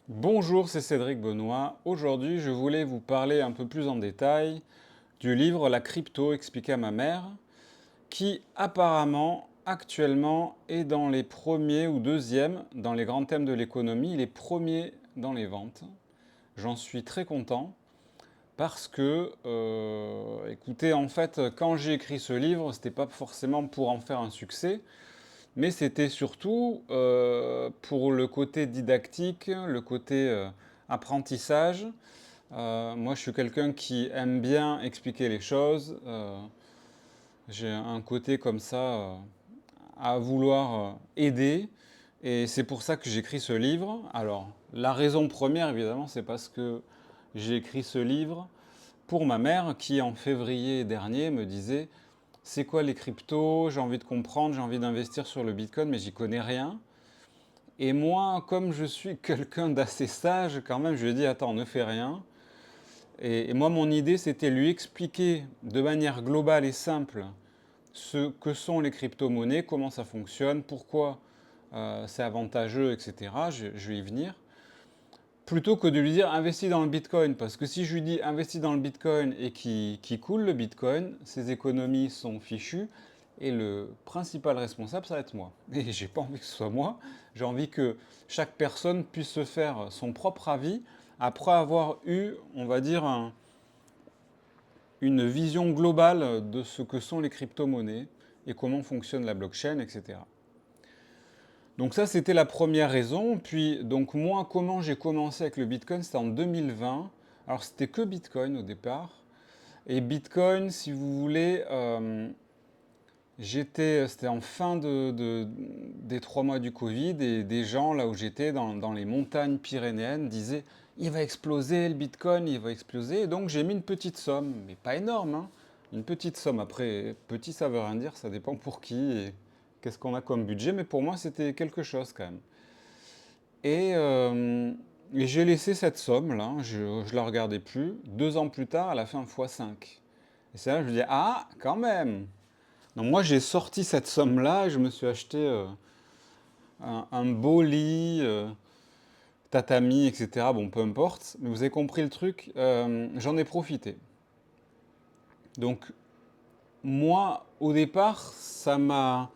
Bonjour, c'est Cédric Benoît. Aujourd'hui, je voulais vous parler un peu plus en détail du livre La crypto expliqué à ma mère, qui apparemment, actuellement, est dans les premiers ou deuxièmes dans les grands thèmes de l'économie, les premiers dans les ventes. J'en suis très content parce que, écoutez, en fait, quand j'ai écrit ce livre, c'était pas forcément pour en faire un succès, mais c'était surtout pour le côté didactique, le côté apprentissage. Moi, je suis quelqu'un qui aime bien expliquer les choses. J'ai un côté comme ça à vouloir aider. Et c'est pour ça que j'écris ce livre. Alors, la raison première, évidemment, c'est parce que j'ai écrit ce livre pour ma mère qui, en février dernier, me disait c'est quoi les cryptos? J'ai envie de comprendre, j'ai envie d'investir sur le Bitcoin, mais j'y connais rien. Et moi, comme je suis quelqu'un d'assez sage, quand même, je lui ai dit attends, ne fais rien. Et moi, mon idée, c'était lui expliquer de manière globale et simple ce que sont les crypto-monnaies, comment ça fonctionne, pourquoi c'est avantageux, etc. Je vais y venir. Plutôt que de lui dire investis dans le Bitcoin. Parce que si je lui dis investis dans le Bitcoin et qu'il coule le Bitcoin, ses économies sont fichues. Et le principal responsable, ça va être moi. Et j'ai pas envie que ce soit moi. J'ai envie que chaque personne puisse se faire son propre avis après avoir eu, on va dire, une vision globale de ce que sont les crypto-monnaies et comment fonctionne la blockchain, etc. Donc ça, c'était la première raison. Puis, donc moi, comment j'ai commencé avec le Bitcoin, c'était en 2020. Alors, c'était que Bitcoin au départ. Et Bitcoin, si vous voulez, c'était en fin des 3 mois du Covid, et des gens, là où j'étais, dans les montagnes pyrénéennes, disaient, il va exploser le Bitcoin, il va exploser. Et donc, j'ai mis une petite somme, mais pas énorme, hein. Une petite somme. Après, petit, ça veut rien dire, ça dépend pour qui et qu'est-ce qu'on a comme budget, mais pour moi, c'était quelque chose quand même. Et, euh, et j'ai laissé cette somme-là, je ne la regardais plus. 2 ans plus tard, elle a fait un x5. Et c'est là que je me dis, ah, quand même. Donc moi, j'ai sorti cette somme-là et je me suis acheté un beau lit, tatami, etc. Bon, peu importe. Mais vous avez compris le truc, j'en ai profité. Donc moi, au départ, ça m'a...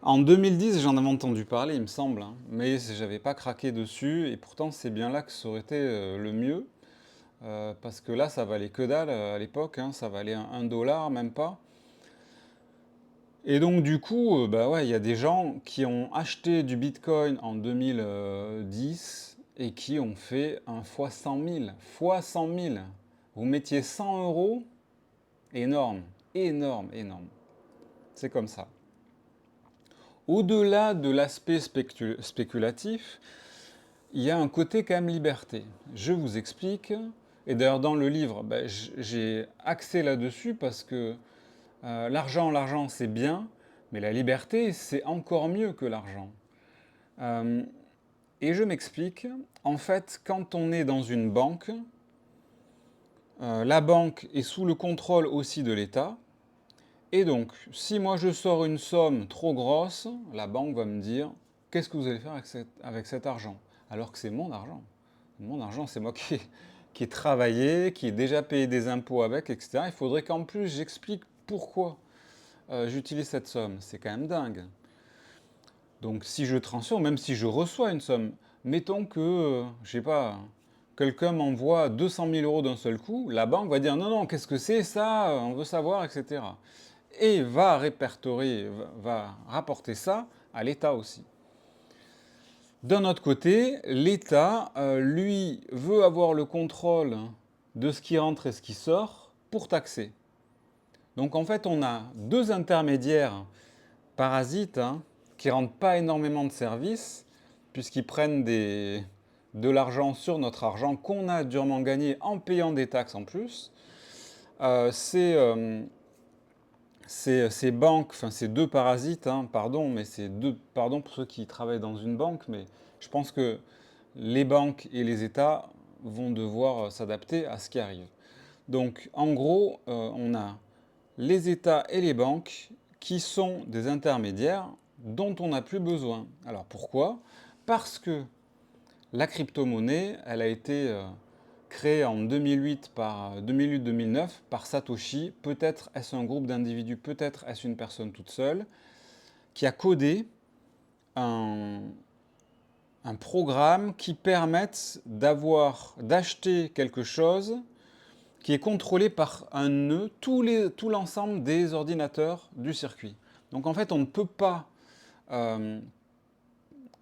En 2010, j'en avais entendu parler, il me semble, hein, mais j'avais pas craqué dessus, et pourtant c'est bien là que ça aurait été le mieux. Parce que là, ça valait que dalle à l'époque, hein, ça valait un dollar, même pas. Et donc, du coup, bah ouais, il y a des gens qui ont acheté du Bitcoin en 2010 et qui ont fait un fois 100 000. Fois 100 000. Vous mettiez 100 euros, énorme, énorme, énorme. C'est comme ça. Au-delà de l'aspect spéculatif, il y a un côté quand même liberté. Je vous explique. Et d'ailleurs, dans le livre, bah, j'ai axé là-dessus parce que l'argent, c'est bien, mais la liberté, c'est encore mieux que l'argent. Euh, et je m'explique. En fait, quand on est dans une banque, la banque est sous le contrôle aussi de l'État. Et donc, si moi je sors une somme trop grosse, la banque va me dire qu'est-ce que vous allez faire avec cet argent? Alors que c'est mon argent. Mon argent, c'est moi qui ai travaillé, qui ai déjà payé des impôts avec, etc. Il faudrait qu'en plus j'explique pourquoi j'utilise cette somme. C'est quand même dingue. Donc si je transfère, même si je reçois une somme, mettons que, je sais pas, quelqu'un m'envoie 200 000 euros d'un seul coup, la banque va dire non, non, qu'est-ce que c'est ça, on veut savoir, etc. Et va répertorier, va rapporter ça à l'État aussi. D'un autre côté, l'État, lui, veut avoir le contrôle de ce qui rentre et ce qui sort pour taxer. Donc en fait, on a deux intermédiaires parasites, hein, qui ne rendent pas énormément de services, puisqu'ils prennent de l'argent sur notre argent qu'on a durement gagné en payant des taxes en plus. Ces banques, enfin ces deux parasites, hein, pardon, mais ces deux, pardon pour ceux qui travaillent dans une banque, mais je pense que les banques et les États vont devoir s'adapter à ce qui arrive. Donc en gros, on a les États et les banques qui sont des intermédiaires dont on n'a plus besoin. Alors pourquoi? Parce que La crypto-monnaie, elle a été créée en 2008-2009 par Satoshi. Peut-être est-ce un groupe d'individus, peut-être est-ce une personne toute seule, qui a codé un, un programme qui permette d'acheter quelque chose qui est contrôlé par un nœud, tout l'ensemble des ordinateurs du circuit. Donc en fait, on ne peut pas...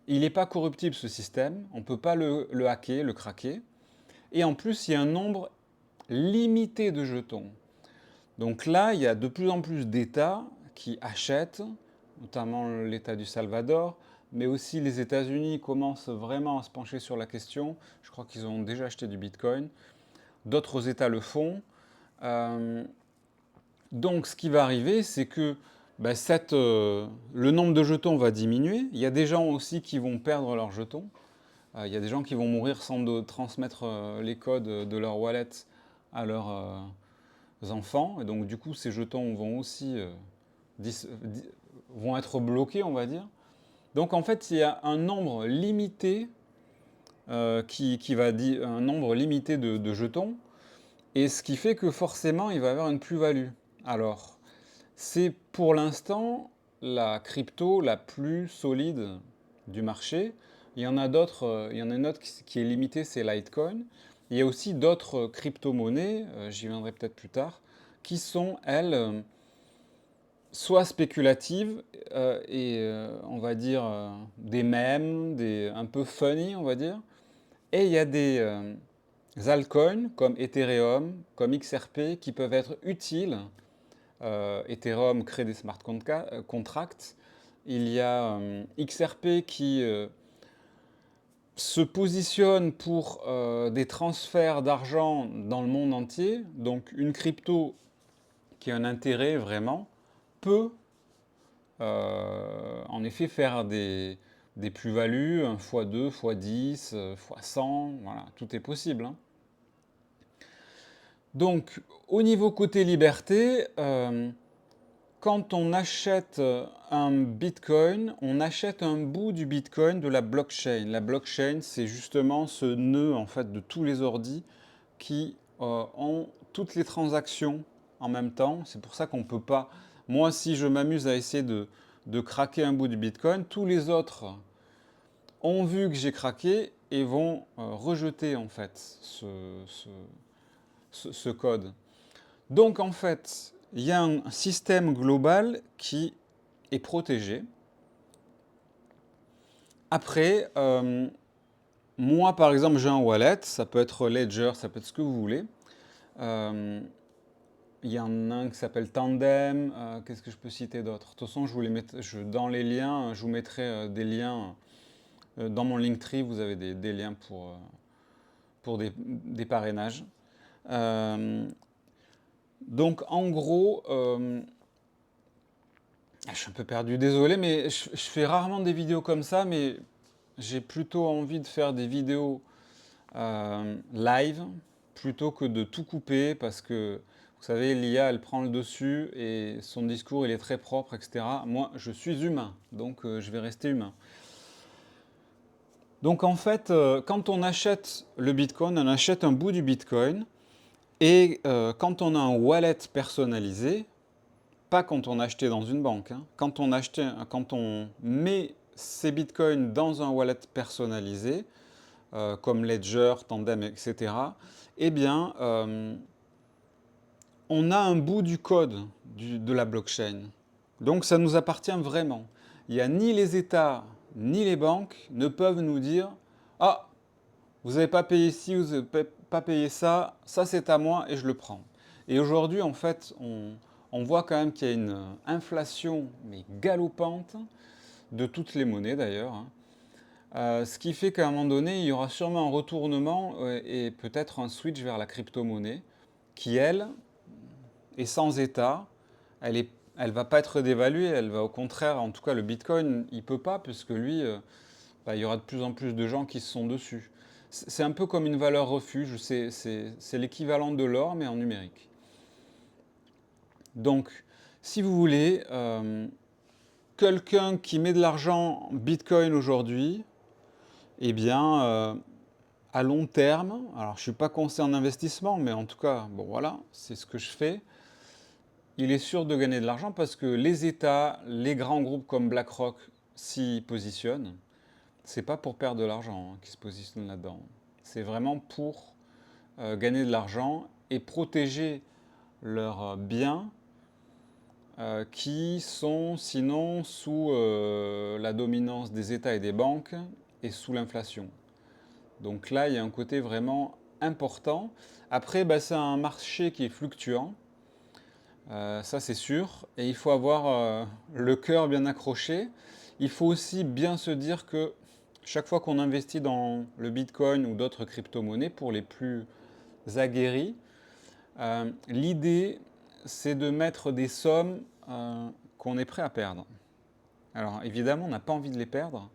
il n'est pas corruptible ce système, on ne peut pas le hacker, le craquer. Et en plus, il y a un nombre limité de jetons. Donc là, il y a de plus en plus d'États qui achètent, notamment l'État du Salvador, mais aussi les États-Unis commencent vraiment à se pencher sur la question. Je crois qu'ils ont déjà acheté du Bitcoin. D'autres États le font. Donc ce qui va arriver, c'est que bah, le nombre de jetons va diminuer. Il y a des gens aussi qui vont perdre leurs jetons. Il y a des gens qui vont mourir sans transmettre les codes de leur wallet à leurs enfants. Et donc du coup, ces jetons vont aussi vont être bloqués, on va dire. Donc en fait, il y a un nombre limité un nombre limité de jetons, et ce qui fait que forcément, il va y avoir une plus-value. Alors, c'est pour l'instant la crypto la plus solide du marché. Il y en a d'autres, il y en a une autre qui est limitée, c'est Litecoin. Il y a aussi d'autres crypto-monnaies, j'y viendrai peut-être plus tard, qui sont, elles, soit spéculatives et on va dire des mèmes, un peu funny, on va dire. Et il y a des altcoins comme Ethereum, comme XRP qui peuvent être utiles. Ethereum crée des smart contracts. Il y a XRP qui se positionne pour des transferts d'argent dans le monde entier. Donc une crypto qui a un intérêt vraiment peut en effet faire des plus-values, 1 x 2, x 10, x 100, voilà, tout est possible. Hein. Donc, au niveau côté liberté, quand on achète un bitcoin, on achète un bout du bitcoin de la blockchain. La blockchain, c'est justement ce nœud en fait de tous les ordis qui ont toutes les transactions en même temps. C'est pour ça qu'on ne peut pas... Moi, si je m'amuse à essayer de craquer un bout du bitcoin, tous les autres ont vu que j'ai craqué et vont rejeter en fait ce code. Donc en fait, il y a un système global qui est protégé. Après, moi par exemple, j'ai un wallet, ça peut être Ledger, ça peut être ce que vous voulez. Il y en a un qui s'appelle Tandem. Qu'est-ce que je peux citer d'autre? De toute façon, dans les liens, je vous mettrai des liens. Dans mon Linktree, vous avez des liens pour des parrainages. Donc en gros, je suis un peu perdu, désolé, mais je fais rarement des vidéos comme ça, mais j'ai plutôt envie de faire des vidéos live plutôt que de tout couper parce que vous savez, l'IA elle prend le dessus et son discours il est très propre, etc. Moi je suis humain, donc je vais rester humain. Donc en fait, quand on achète le Bitcoin, on achète un bout du Bitcoin et quand on a un wallet personnalisé, pas quand on achetait dans une banque, hein, quand on met ces bitcoins dans un wallet personnalisé, comme Ledger, Tandem, etc., eh bien, on a un bout du code de la blockchain. Donc ça nous appartient vraiment. Il n'y a ni les États, ni les banques ne peuvent nous dire « Ah, vous n'avez pas payé ci, vous n'avez pas payé ça, ça c'est à moi et je le prends. » Et aujourd'hui, en fait, on voit quand même qu'il y a une inflation, mais galopante, de toutes les monnaies d'ailleurs. Hein. Ce qui fait qu'à un moment donné, il y aura sûrement un retournement et peut-être un switch vers la crypto-monnaie qui, elle, est sans état. Elle va pas être dévaluée, elle va au contraire, en tout cas le Bitcoin, il peut pas, puisque lui, il y aura de plus en plus de gens qui se sont dessus. C'est un peu comme une valeur refuge, c'est l'équivalent de l'or, mais en numérique. Donc, si vous voulez, quelqu'un qui met de l'argent en Bitcoin aujourd'hui, eh bien, à long terme, alors je ne suis pas conseiller en investissement, mais en tout cas, bon voilà, c'est ce que je fais. Il est sûr de gagner de l'argent parce que les États, les grands groupes comme BlackRock s'y positionnent. C'est pas pour perdre de l'argent qu'ils se positionnent là-dedans. C'est vraiment pour gagner de l'argent et protéger leurs biens qui sont sinon sous la dominance des États et des banques et sous l'inflation. Donc là, il y a un côté vraiment important. Après, bah, c'est un marché qui est fluctuant, ça c'est sûr, et il faut avoir le cœur bien accroché. Il faut aussi bien se dire que chaque fois qu'on investit dans le Bitcoin ou d'autres crypto-monnaies, pour les plus aguerris, l'idée c'est de mettre des sommes qu'on est prêt à perdre. Alors évidemment, on n'a pas envie de les perdre,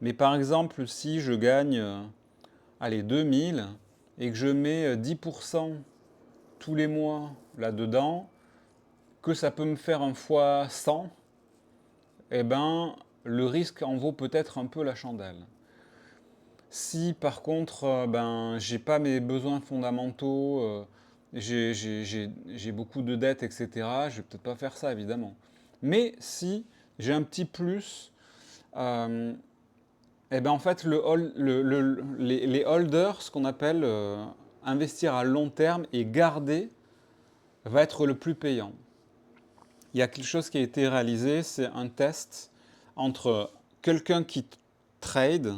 mais par exemple, si je gagne allez, 2000 et que je mets 10% tous les mois là-dedans, que ça peut me faire un fois 100, eh ben, le risque en vaut peut-être un peu la chandelle. Si par contre, ben, j'ai pas mes besoins fondamentaux, j'ai beaucoup de dettes, etc., je vais peut-être pas faire ça, évidemment. Mais si j'ai un petit plus, euh, eh ben, en fait, les holders, ce qu'on appelle investir à long terme et garder, va être le plus payant. Il y a quelque chose qui a été réalisé, c'est un test entre quelqu'un qui trade,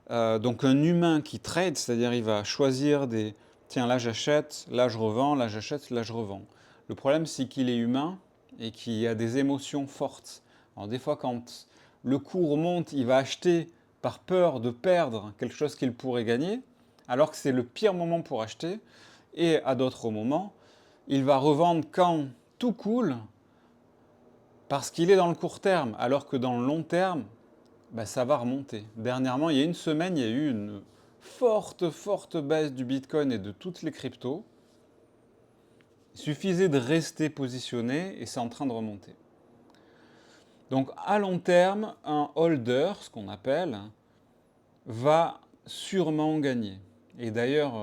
donc un humain qui trade, c'est-à-dire il va choisir des... Tiens, là j'achète, là je revends, là j'achète, là je revends. Le problème c'est qu'il est humain et qu'il a des émotions fortes. Alors des fois quand le cours monte, il va acheter par peur de perdre quelque chose qu'il pourrait gagner, alors que c'est le pire moment pour acheter. Et à d'autres moments, il va revendre quand tout coule, parce qu'il est dans le court terme, alors que dans le long terme, bah, ça va remonter. Dernièrement, il y a une semaine, il y a eu une forte baisse du Bitcoin et de toutes les cryptos. Il suffisait de rester positionné et c'est en train de remonter. Donc à long terme, un holder, ce qu'on appelle, va sûrement gagner. Et d'ailleurs,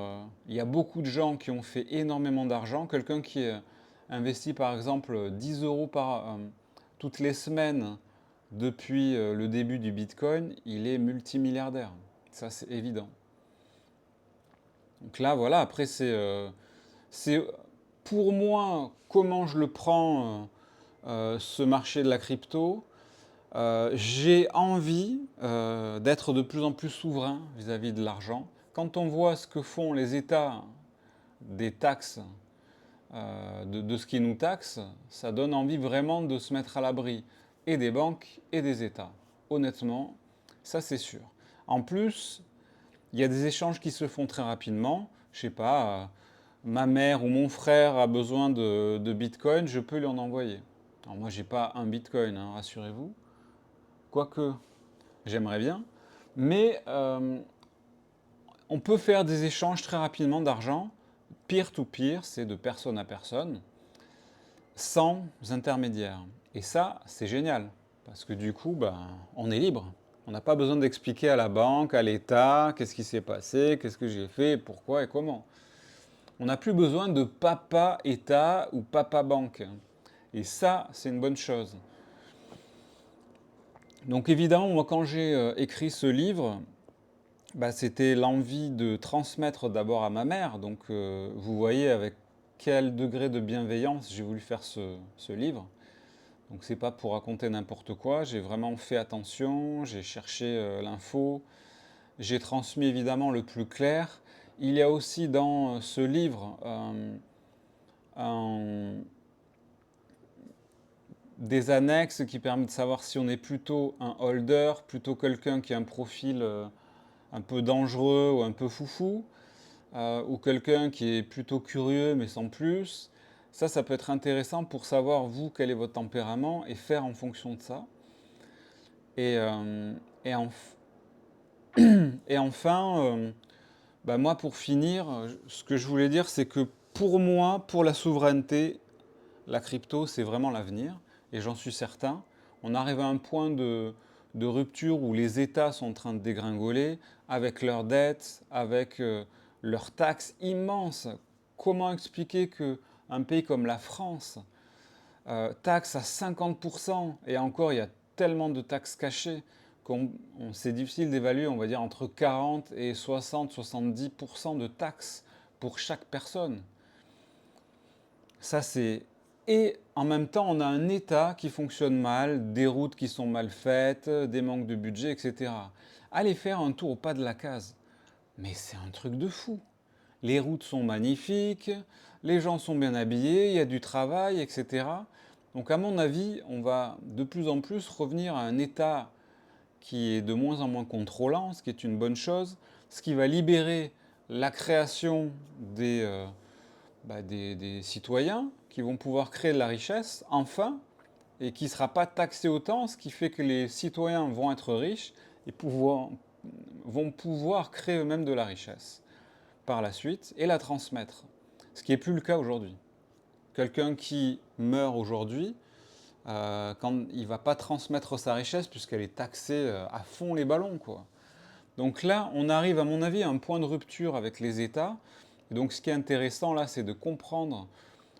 il y a beaucoup de gens qui ont fait énormément d'argent. Quelqu'un qui investit par exemple 10 euros toutes les semaines depuis le début du Bitcoin, il est multimilliardaire. Ça, c'est évident. Donc là, voilà, après, c'est pour moi, comment je le prends, ce marché de la crypto. J'ai envie d'être de plus en plus souverain vis-à-vis de l'argent. Quand on voit ce que font les États des taxes, de ce qui nous taxe, ça donne envie vraiment de se mettre à l'abri et des banques et des États. Honnêtement, ça c'est sûr. En plus, il y a des échanges qui se font très rapidement. Je sais pas, ma mère ou mon frère a besoin de Bitcoin, je peux lui en envoyer. Alors moi, j'ai pas un Bitcoin, hein, rassurez-vous. Quoique, j'aimerais bien. Mais on peut faire des échanges très rapidement d'argent. Peer-to-peer, c'est de personne à personne, sans intermédiaire. Et ça, c'est génial. Parce que du coup, ben, on est libre. On n'a pas besoin d'expliquer à la banque, à l'État, qu'est-ce qui s'est passé, qu'est-ce que j'ai fait, pourquoi et comment. On n'a plus besoin de papa État ou papa banque. Et ça, c'est une bonne chose. Donc évidemment, moi, quand j'ai écrit ce livre, bah, c'était l'envie de transmettre d'abord à ma mère. Donc vous voyez avec quel degré de bienveillance j'ai voulu faire ce livre. Donc c'est pas pour raconter n'importe quoi, j'ai vraiment fait attention, j'ai cherché l'info, j'ai transmis évidemment le plus clair. Il y a aussi dans ce livre des annexes qui permettent de savoir si on est plutôt un holder, plutôt quelqu'un qui a un profil un peu dangereux ou un peu foufou, ou quelqu'un qui est plutôt curieux mais sans plus. Ça peut être intéressant pour savoir, vous, quel est votre tempérament et faire en fonction de ça. Et, euh, et, en- et enfin, bah moi, pour finir, ce que je voulais dire, c'est que pour moi, pour la souveraineté, la crypto, c'est vraiment l'avenir. Et j'en suis certain. On arrive à un point de rupture où les États sont en train de dégringoler avec leurs dettes, avec leurs taxes immenses. Comment expliquer qu'un pays comme la France taxe à 50%, et encore il y a tellement de taxes cachées qu'on c'est difficile d'évaluer, on va dire entre 40 et 60-70% de taxes pour chaque personne. Ça c'est... Et en même temps, on a un État qui fonctionne mal, des routes qui sont mal faites, des manques de budget, etc. Allez faire un tour au pas de la case. Mais c'est un truc de fou. Les routes sont magnifiques, les gens sont bien habillés, il y a du travail, etc. Donc à mon avis, on va de plus en plus revenir à un État qui est de moins en moins contrôlant, ce qui est une bonne chose, ce qui va libérer la création des citoyens qui vont pouvoir créer de la richesse, enfin, et qui ne sera pas taxé autant, ce qui fait que les citoyens vont être riches et vont pouvoir créer eux-mêmes de la richesse par la suite et la transmettre. Ce qui n'est plus le cas aujourd'hui. Quelqu'un qui meurt aujourd'hui, quand il ne va pas transmettre sa richesse puisqu'elle est taxée à fond les ballons, quoi. Donc là, on arrive, à mon avis, à un point de rupture avec les États. Et donc ce qui est intéressant là, c'est de comprendre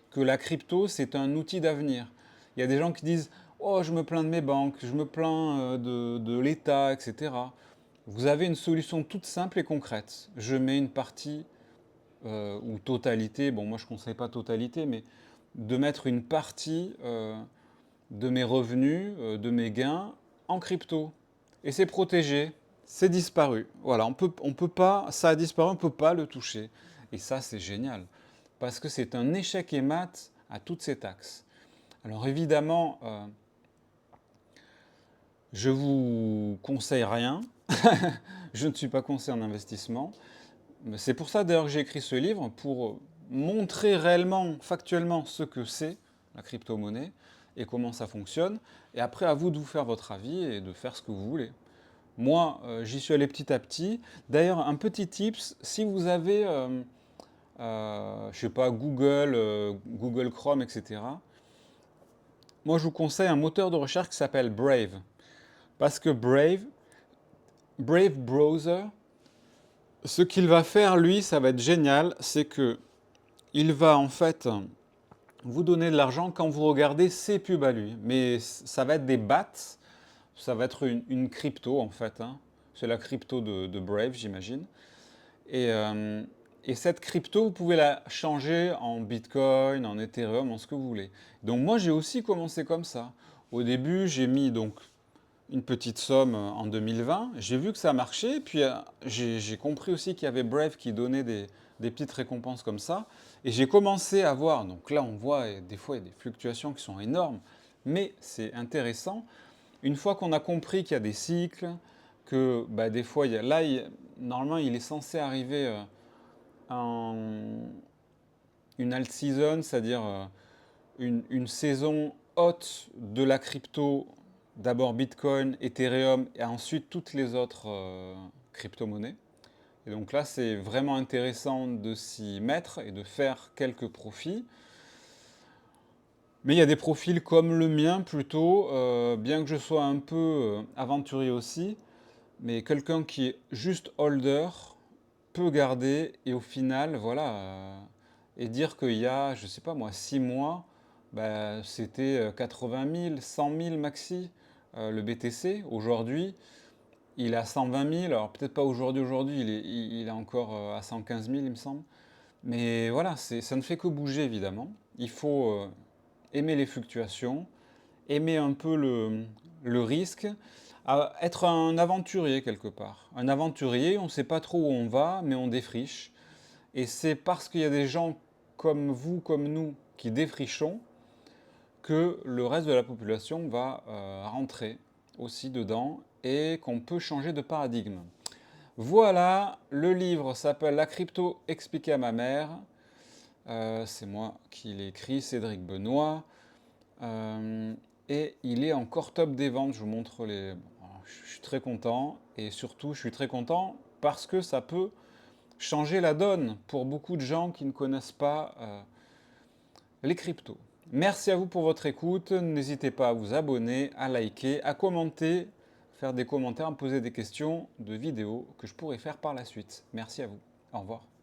que la crypto, c'est un outil d'avenir. Il y a des gens qui disent « Oh, je me plains de mes banques, je me plains de l'État, etc. » Vous avez une solution toute simple et concrète. Je mets une partie ou totalité, bon moi je ne conseille pas totalité, mais de mettre une partie de mes revenus, de mes gains en crypto. Et c'est protégé, c'est disparu. Voilà, on peut pas, ça a disparu, on ne peut pas le toucher. Et ça c'est génial, parce que c'est un échec et mat à toutes ces taxes. Alors évidemment, je vous conseille rien, je ne suis pas conseiller en investissement. C'est pour ça d'ailleurs que j'ai écrit ce livre, pour montrer réellement, factuellement, ce que c'est la crypto-monnaie et comment ça fonctionne. Et après, à vous de vous faire votre avis et de faire ce que vous voulez. Moi, j'y suis allé petit à petit. D'ailleurs, un petit tips, si vous avez, je sais pas, Google, Google Chrome, etc., moi je vous conseille un moteur de recherche qui s'appelle Brave. Parce que Brave Browser, ce qu'il va faire, lui, ça va être génial, c'est que il va en fait vous donner de l'argent quand vous regardez ses pubs à lui. Mais ça va être des bats, ça va être une crypto en fait. Hein. C'est la crypto de Brave, j'imagine. Et, euh, et cette crypto, vous pouvez la changer en Bitcoin, en Ethereum, en ce que vous voulez. Donc moi, j'ai aussi commencé comme ça. Au début, j'ai mis donc une petite somme en 2020. J'ai vu que ça marchait, puis j'ai compris aussi qu'il y avait Brave qui donnait des petites récompenses comme ça. Et j'ai commencé à voir, donc là on voit des fois il y a des fluctuations qui sont énormes, mais c'est intéressant. Une fois qu'on a compris qu'il y a des cycles, que bah, des fois, normalement il est censé arriver en une alt season, c'est-à-dire une saison haute de la crypto, d'abord Bitcoin, Ethereum et ensuite toutes les autres crypto-monnaies. Et donc là, c'est vraiment intéressant de s'y mettre et de faire quelques profits. Mais il y a des profils comme le mien plutôt, bien que je sois un peu aventurier aussi, mais quelqu'un qui est juste holder peut garder et au final, voilà, et dire qu'il y a, je sais pas moi, 6 mois, bah, c'était 80 000, 100 000 maxi le BTC. Aujourd'hui, il est à 120 000. Alors peut-être pas aujourd'hui, il est encore à 115 000, il me semble. Mais voilà, ça ne fait que bouger évidemment. Il faut aimer les fluctuations, aimer un peu le risque, être un aventurier quelque part. Un aventurier, on ne sait pas trop où on va, mais on défriche. Et c'est parce qu'il y a des gens comme vous, comme nous, qui défrichons, que le reste de la population va rentrer aussi dedans et qu'on peut changer de paradigme. Voilà, le livre s'appelle La crypto expliquée à ma mère. C'est moi qui l'ai écrit, Cédric Benoît. Et il est encore top des ventes. Je vous montre les. Je suis très content. Et surtout, je suis très content parce que ça peut changer la donne pour beaucoup de gens qui ne connaissent pas les cryptos. Merci à vous pour votre écoute. N'hésitez pas à vous abonner, à liker, à commenter. faire des commentaires, me poser des questions de vidéos que je pourrais faire par la suite. Merci à vous. Au revoir.